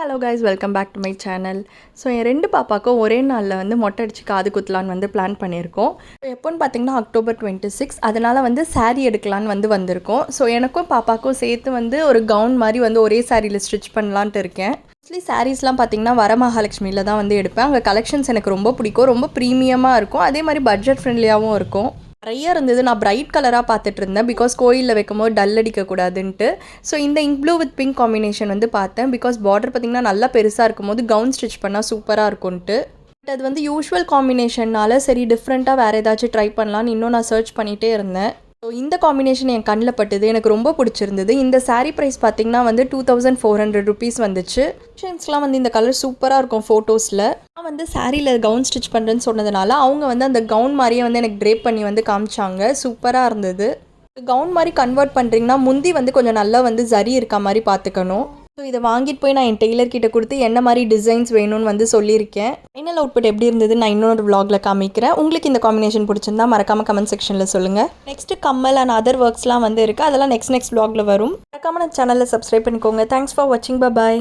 Hello guys, welcome back to my channel. So என் 2 பாப்பாக்கும் ஒரே நாளில் வந்து மொட்டை அடித்து காது குத்தலான்னு வந்து பிளான் பண்ணியிருக்கோம். எப்போன்னு பார்த்தீங்கன்னா October 26. அதனால் வந்து saree எடுக்கலான்னு வந்திருக்கோம். ஸோ எனக்கும் பாப்பாக்கும் சேர்த்து வந்து ஒரு கவுன் மாதிரி வந்து ஒரே சாரியில் ஸ்டிச் பண்ணலான்ட்டு இருக்கேன். மோஸ்ட்லி சாரீஸ்லாம் பார்த்தீங்கன்னா வரமகாலட்சுமியில் தான் வந்து எடுப்பேன். அங்கே கலெக்ஷன்ஸ் எனக்கு ரொம்ப பிடிக்கும், ரொம்ப ப்ரீமியமாக இருக்கும், அதே மாதிரி பட்ஜெட் ஃப்ரெண்ட்லியாகவும் இருக்கும். நிறைய இருந்தது. நான் பிரைட் கலராக பார்த்துட்டு இருந்தேன், பிகாஸ் கோயிலில் வைக்கும்போது டல் அடிக்கக்கூடாதுன்ட்டு. ஸோ இந்த ink blue with pink combination வந்து பார்த்தேன், பிகாஸ் பார்டர் பார்த்திங்கன்னா நல்லா பெருசாக இருக்கும் போது கவுன் ஸ்டிச் பண்ணால் சூப்பராக இருக்கும்ன்ட்டு. பட் அது வந்து யூஷுவல் காம்பினேஷன்னால சரி டிஃப்ரெண்ட்டாக வேறு ஏதாச்சும் ட்ரை பண்ணலான்னு இன்னும் நான் சர்ச் பண்ணிகிட்டே இருந்தேன். ஸோ இந்த காம்பினேஷன் என் கண்ணில் பட்டுது, எனக்கு ரொம்ப பிடிச்சிருந்தது. இந்த சாரீ ப்ரைஸ் பார்த்திங்கன்னா வந்து 2400 rupees வந்துச்சு. ஆப்ஷன்ஸ்லாம் வந்து இந்த கலர் சூப்பராக இருக்கும் ஃபோட்டோஸில். நான் வந்து சாரியில் கவுன் ஸ்டிச் பண்ணுறேன்னு சொன்னதுனால அவங்க வந்து அந்த கவுன் மாதிரியே வந்து எனக்கு ட்ரேப் பண்ணி வந்து காமிச்சாங்க. சூப்பராக இருந்தது. கவுன் மாதிரி கன்வெர்ட் பண்ணுறீங்கன்னா முந்தி வந்து கொஞ்சம் நல்லா வந்து ஜரி இருக்க மாதிரி பார்த்துக்கணும். ஸோ இதை வாங்கிட்டு போய் நான் என் டெய்லர்கிட்ட கொடுத்து என்ன மாதிரி டிசைன்ஸ் வேணும்னு வந்து சொல்லியிருக்கேன். ஃபைனல் அவுட்புட் எப்படி இருந்தது நான் இன்னொரு vlogல காமிக்கிறேன். உங்களுக்கு இந்த காம்பினேஷன் பிடிச்சிருந்தா மறக்காமல் கமெண்ட் செக்ஷனில் சொல்லுங்கள். நெக்ஸ்ட் கம்மல் அண்ட் அதர் ஒர்க்ஸ்லாம் வந்து இருக்குது, அதெல்லாம் நெக்ஸ்ட் vlogல வரும். மறக்காமல் சேனலில் சப்ஸ்கிரைப் பண்ணிக்கோங்க. தேங்க்ஸ் ஃபார் வாட்சிங். பை.